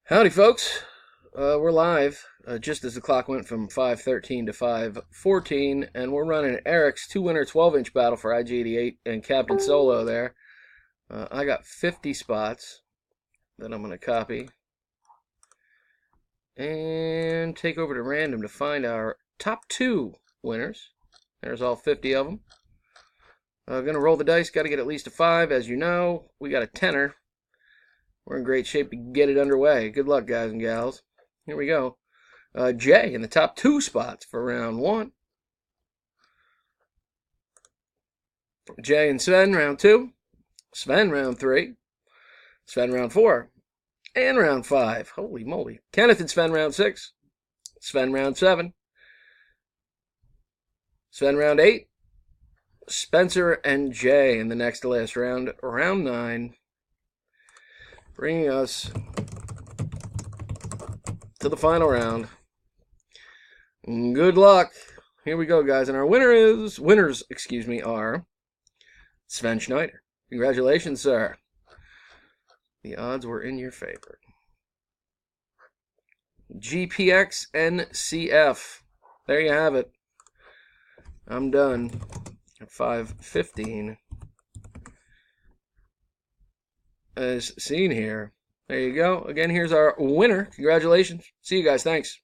Howdy, folks. We're live just as the clock went from 5:13 to 5:14, and we're running Eric's two-winner 12-inch battle for IG88 and Captain Solo there. I got 50 spots that I'm going to copy and take over to random to find our top two winners. There's all 50 of them. Going to roll the dice. Got to get at least a 5, as you know. We got a tenner. We're in great shape to get it underway. Good luck, guys and gals. Here we go. Jay in the top two spots for round one. Jay and Sven, round two. Sven, round three. Sven, round four. And round five. Holy moly. Kenneth and Sven, round six. Sven, round seven. Sven, round eight. Spencer and Jay in the next list. Round nine. Bringing us to the final round. Good luck. Here we go, guys. And our winners, are Sven Schneider. Congratulations, sir. The odds were in your favor. GPX NCF. There you have it. I'm done at 5:15. As seen here. There you go. Again, here's our winner. Congratulations. See you guys. Thanks.